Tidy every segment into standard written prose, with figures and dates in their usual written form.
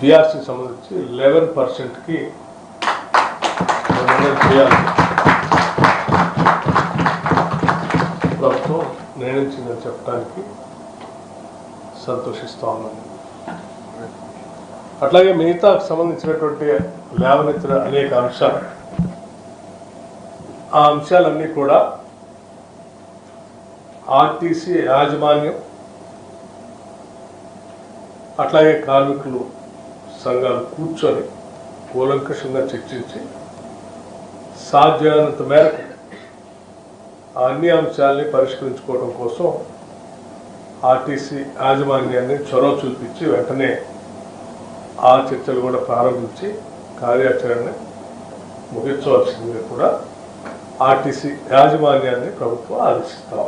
PRC సంబంధించి 11%కి చేయాలి ప్రభుత్వం నిర్ణయించిందని చెప్పడానికి సంతోషిస్తూ ఉన్నాను. అట్లాగే మిగతా సంబంధించినటువంటి లేవనెత్తిన అనేక అంశాలు, ఆ అంశాలన్నీ కూడా ఆర్టీసీ యాజమాన్యం అట్లాగే కార్మికులు సంఘాలు కూర్చొని కూలంకషంగా చర్చించి సాధ్యమైనంత మేరకు అన్ని అంశాలని పరిష్కరించుకోవడం కోసం ఆర్టీసీ యాజమాన్యాన్ని చొరవ చూపించి వెంటనే ఆ చర్చలు కూడా ప్రారంభించి కార్యాచరణని ముగించవలసిందిగా కూడా ఆర్టీసీ యాజమాన్యాన్ని ప్రభుత్వం ఆదేశిస్తాం.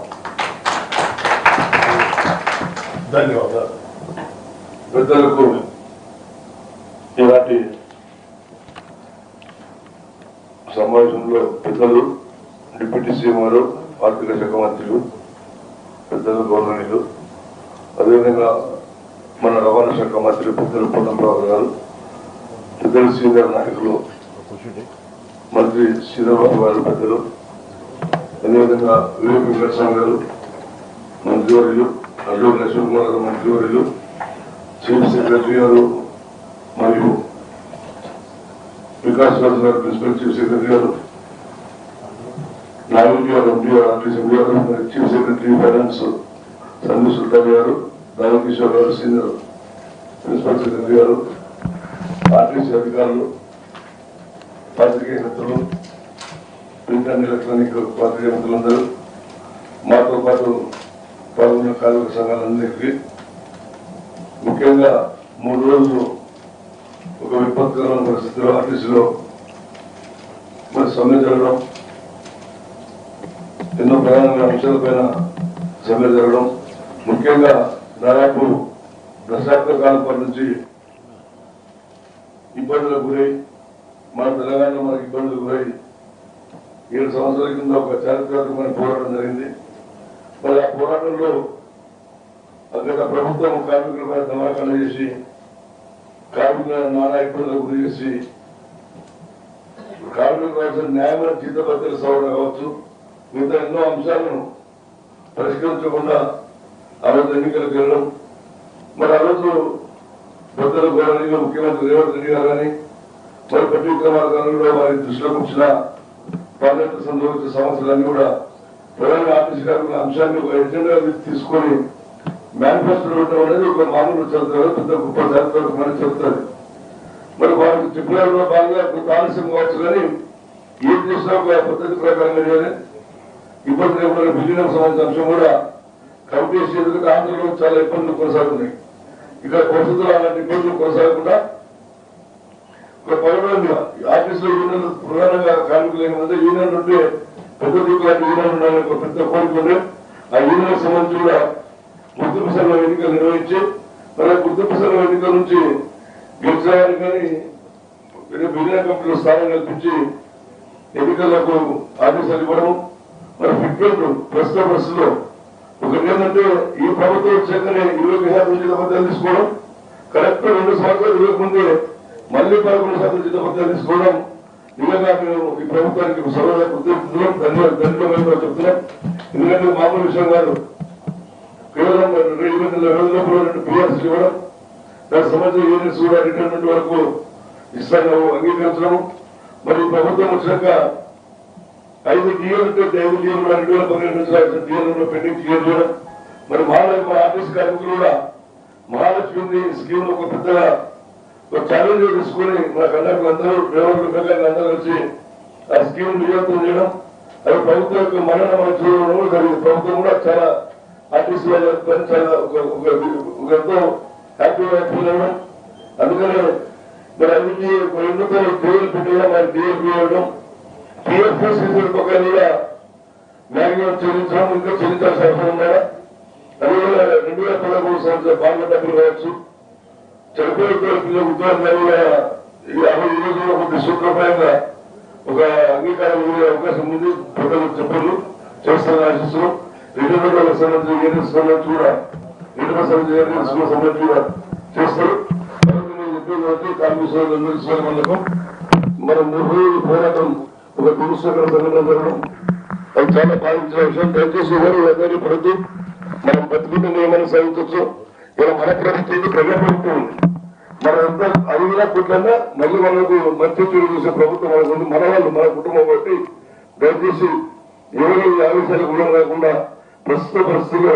ధన్యవాదాలు. పెద్దలకు ఇలాంటి సమావేశంలో పెద్దలు, డిప్యూటీ సీఎం గారు, ఆర్థిక శాఖ మంత్రులు, పెద్దలు, గౌరవనీయులు, అదేవిధంగా మన రవాణా శాఖ మంత్రి పెద్దలు పొన్నంరావు గారు, పెద్దలు సీనియర్ నాయకులు మంత్రి శ్రీధర్బాబు గారు, పెద్దలు, అదేవిధంగా వివేక్ వెంకటస్వామి గారు మంత్రివర్యులు, అల్లూరి అశోక్ కుమార్ గారు మంత్రివర్యులు, చీఫ్ సెక్రటరీ గారు మరియు వికాస్ రాజు గారు ప్రిన్సిపల్ చీఫ్ సెక్రటరీ గారు, నాగూజీ గారు ఎంపీ గారు, ఆర్టీసీ గారు, చీఫ్ సెక్రటరీ ఫైనాన్స్ సంజు సుల్తాన్ గారు, రామకిషోర్ గారు సీనియర్ ప్రిన్సిపల్ సెక్రటరీ గారు, ఆర్టీసీ అధికారులు, పాత్రికేయ మిత్రులు, ప్రింట్ అండ్ ఎలక్ట్రానిక్ పాత్రికేయ మిత్రులందరూ, మాతో పాటు పాల్గొన్న కార్మిక సంఘాలందరికీ, ముఖ్యంగా 3 రోజులు ఒక విపత్కరమైన పరిస్థితిలో ఆర్టీసీలో మరి సమ్మె జరగడం, ఎన్నో ప్రధానమైన అంశాలపైన సమ్మె జరగడం, ముఖ్యంగా దాదాపు దశాబ్ద కాలం పాటు నుంచి ఇబ్బందులకు గురై మన తెలంగాణలో మనకు ఇబ్బందులు గురై 7 సంవత్సరాల కింద ఒక చారిత్రాత్మకమైన పోరాటం జరిగింది. మరి ఆ పోరాటంలో అక్కడ ప్రభుత్వం కార్మికులపై దమాకాలు చేసి కార్మికులను నానా ఇబ్బందులకు గురి చేసి కార్మికులకు కావాల్సిన న్యాయమైన జీతభత్యాలు సవరణ కావచ్చు, మిగతా ఎన్నో అంశాలను పరిష్కరించకుండా ఆ రోజు ఎన్నికలకు వెళ్ళడం, మరి ఆ రోజు పెద్దలు గౌరవనీయులు ముఖ్యమంత్రి రేవంత్ రెడ్డి గారు కానీ మరి పట్టి విక్రమార్గంలో వారి దృష్టిలోకి వచ్చిన పార్లమెంట్ సంబంధించిన సమస్యలన్నీ కూడా ప్రధాన ఆర్టీసీ కార్మికుల అంశాన్ని ఒక ఎజెండా తీసుకొని మేనిఫెస్టో ఉండడం అనేది ఒక మామూలు చరిత్ర, పెద్ద గొప్ప చారిత్రాత్మకమైన చరిత్ర. మరి వారికి చెప్పడంలో భాగంగా కొంత ఆలస్యం కావచ్చు, కానీ ఏం చేసినా ఒక పద్ధతి ప్రకారంగా చేయాలి. ఇబ్బంది లేకుండా విలీనం సంబంధించిన అంశం కూడా కమిటీ చేసేందుకు ఆంధ్రలో చాలా ఇబ్బందులు కొనసాగుతున్నాయి. ఇక్కడ పరిస్థితులు అలాంటి ఇబ్బందులు కొనసాగకుండా ఒక పౌరులుగా ఆర్టీసీలో యూనియన్ ప్రధానంగా కార్మికులు ఏమంటే యూనియన్ ఉంటే పెద్ద దిగులాంటి యూనియన్ ఉండాలని ఒక పెద్ద కోరిక ఉంది. ఆ యూనియన్ సంబంధించి కూడా గుర్తింపు సంఘ ఎన్నికలు నిర్వహించి మరి గుర్తింపు సంఘ ఎన్నికల నుంచి గెలిచేవారికి కానీ విలీన కమిటీలో స్థానం కల్పించి ఎన్నికలకు ఆదేశాలు ఇవ్వడం, మరి ఫిట్మెంట్ ప్రస్తుత పరిస్థితిలో ఒకటి ఏంటంటే ఈ ప్రభుత్వం వచ్చాకనే 20% జీతభత్యాలు తీసుకోవడం, కరెక్ట్ 2 సంవత్సరాలు ఇవ్వకముందే మళ్ళీ 11% జీతభత్యాలు తీసుకోవడం నిజంగా మేము ఈ ప్రభుత్వానికి సర్వదా కృతజ్ఞతలు ధన్యవాదాలు చెప్తున్నాం. ఎందుకంటే మామూలు విషయం కాదు. కేవలం 2 పిఆర్సీ ఇవ్వడం, దానికి సంబంధించిన యూనిట్స్ కూడా రిటైర్మెంట్ వరకు ఇస్తాను అంగీకరించడం, మరి ప్రభుత్వం వచ్చాక 5 డిఏలు ఉంటే 5 డిఏలు కూడా 2012 నుంచి డిఏలు పెండింగ్ క్లియర్ చేయడం, మరి మహాలక్ష్మి ఆర్టీసీ కార్మికులు కూడా మహాలక్ష్మి స్కీమ్ ఒక పెద్దగా ఒక ఛాలెంజ్ తీసుకుని మన కండక్టర్లందరూ డ్రైవర్లు అందరూ కలిసి ఆ స్కీమ్ విజయవంతం చేయడం, అది ప్రభుత్వం యొక్క మరణ చూడడం జరిగింది. ప్రభుత్వం కూడా చాలా ఆర్టీసీ చాలా ఎంతో హ్యాపీగా ఫీల్ అవ్వడం, అందుకనే మరి అన్నింటి 2 డిఏలు పెట్టడం, మరి డిఏలు ఇవ్వడం, టీఎఫ్ఎస్ పక్కన కూడా మ్యాక్సిమం చెల్లించడం, ఇంకా చెల్లించాల్సిన అవసరం ఉన్నారా, అదేవిధంగా 2013 సంవత్సరం పార్లమెంట్ డబ్బులు కావచ్చు, చనిపోయే పిల్లల ఉద్యోగాలు కూడా 50 రోజుల్లో ఒక సూత్రప్రాయంగా ఒక అంగీకారం అవకాశం ఉంది. ప్రజలు చెప్పలు చేస్తారని ఆశిస్తున్నాం. రిటైర్మెంట్ సంబంధించి యూనిట్స్ సంబంధించి కూడా రిటైర్మెంట్ సంబంధించి కూడా చేస్తారు. కాబట్టి కార్మిక సోదరులకు మన 3 రోజుల పోరాటం ఒక దురుసకర సంఘటన జరగడం అది చాలా బాధించిన విషయం. దయచేసి ఎవరు ఎవరి పడుతూ మనం బతుకుంటే ఏమైనా సాధించవచ్చు. ఇలా మన ప్రభుత్వం ప్రజాప్రభుత్వం ఉంది. మనంతా అది కూడా కుట్లన్నా మళ్ళీ మనకు మంచి చూడు చూసే ప్రభుత్వం మనకు ఉంది. మన వాళ్ళు మన కుటుంబం బట్టి దయచేసి ఎవరు ఆవేశాలకు గుణం కాకుండా ప్రస్తుత పరిస్థితిలో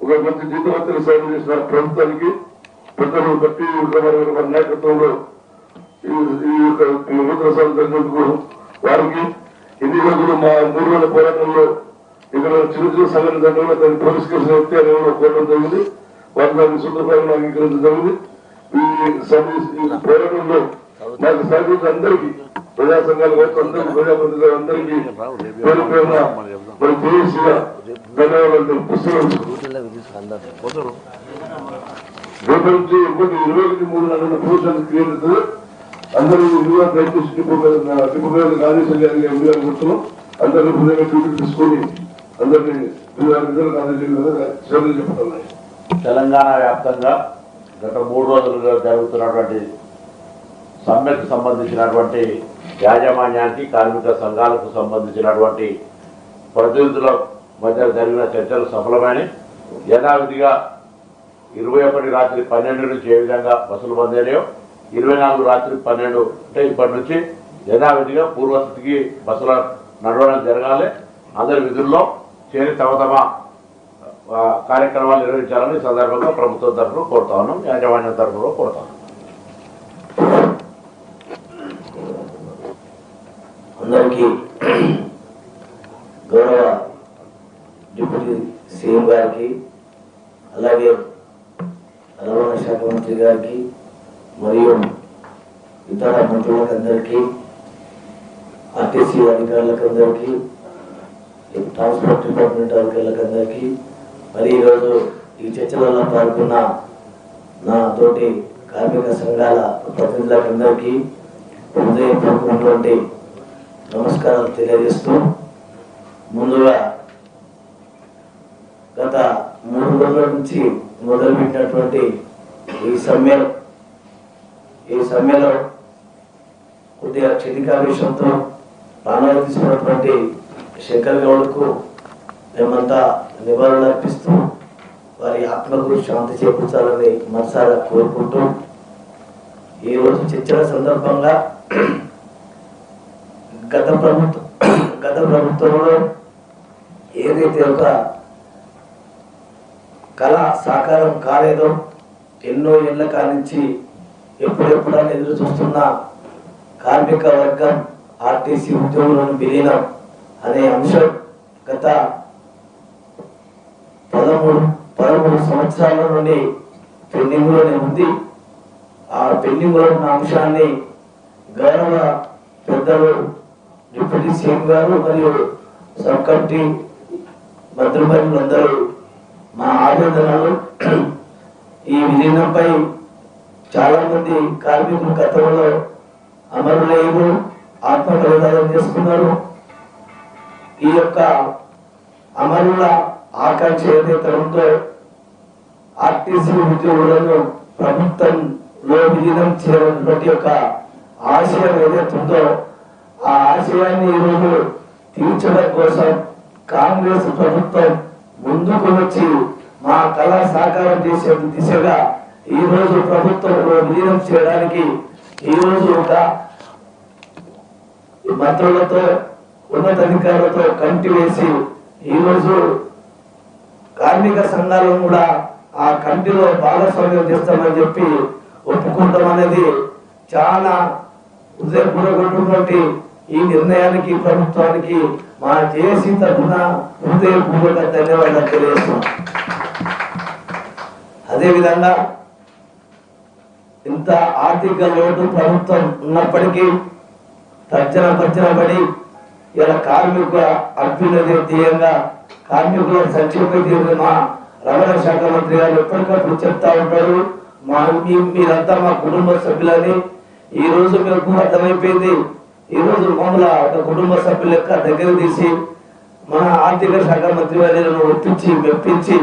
ఒక మంచి జీతవంతులు సాయం చేసిన ప్రభుత్వానికి పెద్దలు బట్టి మన నాయకత్వంలో ఈ యొక్క నూతన సాగు జరిగినందుకు వారికి ఎన్ని రోజులు మా 3 రోజుల పోరాటంలో ఇక్కడ చిన్న చిన్న సంఘటన జరగడంలో దాన్ని పోలీస్ కేసు వ్యక్తి అనేది కోరడం జరిగింది. వారు దాన్ని సూత్రప్రాయంలో అంగీకరించడం జరిగింది. ఈ పోరాటంలో నాకు సహకరించిన అందరికీ ప్రజా సంఘాలు కావచ్చు అందరికీ ప్రజాప్రతినిధులు అందరికీ పేరు పేరున మరి చేసిగా ధన్యవాదాలు పుస్తకం రేపు నుంచి 23 పోస్టులను క్రియేట్ అవుతుంది. అందరూ ఇందులో దయచేసి టిప్పు ఆదేశాలు ఎంపీఆర్ కూర్చున్నాం. అందరూ హృదయంగా డ్యూటీ తీసుకొని అందరినీ రిజల్ట్ ఆదేశాలు చెప్తున్నాయి. తెలంగాణ వ్యాప్తంగా గత 3 రోజులుగా జరుగుతున్నటువంటి సమ్మెకు సంబంధించినటువంటి యాజమాన్యానికి కార్మిక సంఘాలకు సంబంధించినటువంటి ప్రతినిధుల మధ్య జరిగిన చర్చలు సఫలమైనవి. యథావిధిగా 21 రాత్రి 12 నుంచి ఏ విధంగా బస్సులు బంద్ అయినాయో 24 రాత్రి 12 అంటే ఇప్పటి నుంచి యథావిధిగా పూర్వస్థితికి బస్సుల నడవడం జరగాలి. అందరి విధుల్లో చేరి తమ తమ కార్యక్రమాలు నిర్వహించాలని సందర్భంగా ప్రభుత్వం తరఫున కోరుతా ఉన్నాం, యాజమాన్యం తరఫున కోరుతా ఉన్నాం. అందరికీ గౌరవ డిప్యూటీ సీఎం గారికి అలాగే రవాణా శాఖ మంత్రి గారికి మరియు ఇతర మంత్రులకు అందరికీ ఆర్టీసీ అధికారులకు అందరికీ ట్రాన్స్పోర్ట్ డిపార్ట్మెంట్ అధికారులకు అందరికీ మరి ఈరోజు ఈ చర్చలలో పాల్గొన్న నా తోటి కార్మిక సంఘాల ప్రతినిధులకు అందరికీ హృదయపూర్వకమైనటువంటి నమస్కారాలు తెలియజేస్తూ ముందుగా గత 3 రోజుల నుంచి మొదలుపెట్టినటువంటి ఈ సమ్మెలో కొద్దిగా క్షణికావేశంతో ప్రాణాలు తీసుకున్నటువంటి శంకర్ గౌడ్కు మేమంతా నివాళులు అర్పిస్తూ వారి ఆత్మకు శాంతి చేకూర్చాలని మనసారా కోరుకుంటూ ఈరోజు చర్చల సందర్భంగా గత ప్రభుత్వంలో ఏదైతే ఒక కళ సాకారం కాలేదో ఎన్నో ఏళ్ల కానించి ఎప్పుడెప్పుడని ఎదురు చూస్తున్న కార్మిక వర్గం ఆర్టీసీ ఉద్యోగులను విలీనం అనే అంశం గత 13 సంవత్సరాల నుండి పెండింగ్లోనే ఉంది. ఆ పెండింగ్లో ఉన్న అంశాన్ని గౌరవ పెద్దలు డిప్యూటీ సీఎం గారు మరియు సబ్ కమిటీ మంత్రివర్యులందరూ మా ఆవేదనలు ఈ విలీనంపై చాలా మంది కార్మికులు గతంలో అమరులయ్యారు, ఆత్మబలిదానం చేసుకున్నారు. ఈ యొక్క అమరుల ఆకాంక్ష ఏదైతే ఉందో ఆర్టీసీ ఉద్యోగులను ప్రభుత్వంలో విలీనం చేయాలన్నటువంటి యొక్క ఆశయం ఏదైతే ఉందో ఆ ఆశయాన్ని ఈరోజు తీర్చడం కోసం కాంగ్రెస్ ప్రభుత్వం ముందుకు వచ్చి మా కళ సాకారం చేసే దిశగా ఈ రోజు ప్రభుత్వంలో విలీనం చేయడానికి ఈ రోజు ఒక మంత్రులతో ఉన్నతాధికారులతో కమిటీ వేసి ఈ రోజు కార్మిక సంఘాలను కూడా ఆ కమిటీలో భాగస్వామ్యం చేస్తామని చెప్పి ఒప్పుకుంటాం అనేది చాలా హృదయపూర్వకమైనటువంటి ఈ నిర్ణయానికి ప్రభుత్వానికి మా జేఏసీ తరఫున హృదయపూర్వక ధన్యవాదాలు తెలియజేస్తున్నాం. అదేవిధంగా ఇంత ఆర్థిక లోటు ప్రభుత్వం ఉన్నప్పటికీ తర్జన పడి ఇలా కార్మికుల అభ్యున్నతి ధ్యేయంగా కార్మికుల సంక్షేమ మా రవాణా శాఖ మంత్రి గారు ఎప్పటికప్పుడు చెప్తా ఉంటారు. మీరంతా మా కుటుంబ సభ్యులని. ఈ రోజు మీకు అర్థమైపోయింది. ఈ రోజు మమ్మల్ని ఒక కుటుంబ సభ్యుల లెక్క దగ్గర తీసి మన ఆర్థిక శాఖ మంత్రి గారిని ఒప్పించి మెప్పించి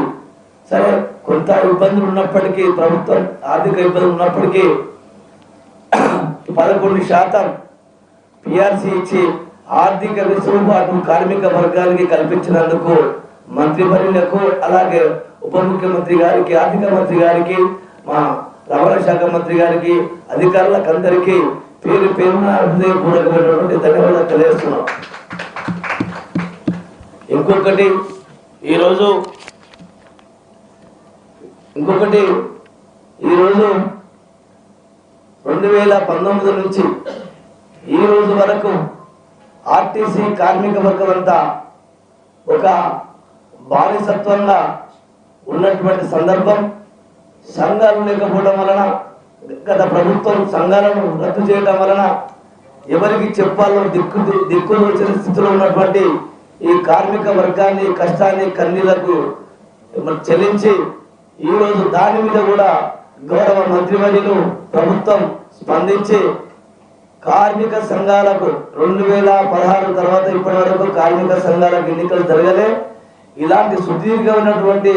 సరే కొంత ఇబ్బందులు ఉన్నప్పటికీ ప్రభుత్వం ఆర్థిక ఇబ్బందులు ఉన్నప్పటికీ 11% పిఆర్సీ ఇచ్చి ఆర్థిక వెసులుబాటు కార్మిక వర్గానికి కల్పించినందుకు మంత్రివర్యులకు, అలాగే ఉప ముఖ్యమంత్రి గారికి, ఆర్థిక మంత్రి గారికి, మా రవాణా శాఖ మంత్రి గారికి, అధికారులకు అందరికీ పేరు పేరున హృదయపూర్వకమైనటువంటి ధన్యవాదాలు తెలియజేస్తున్నాం. ఇంకొకటి ఈరోజు 2019 నుంచి ఈ రోజు వరకు ఆర్టీసీ కార్మిక వర్గం అంతా ఒక బానిసత్వంగా ఉన్నటువంటి సందర్భం. సంఘాలు లేకపోవడం వలన, గత ప్రభుత్వం సంఘాలను రద్దు చేయడం వలన ఎవరికి చెప్పాలో దిక్కులు వచ్చిన స్థితిలో ఉన్నటువంటి ఈ కార్మిక వర్గాన్ని కష్టాన్ని కన్నీళ్లకు చెల్లించి ఈరోజు దాని మీద కూడా గౌరవ మంత్రివర్యులు ప్రభుత్వం స్పందించి కార్మిక సంఘాలకు 2016 తర్వాత ఇప్పటి వరకు కార్మిక సంఘాలకు ఎన్నికలు జరగలే. ఇలాంటి సుదీర్ఘమైనటువంటి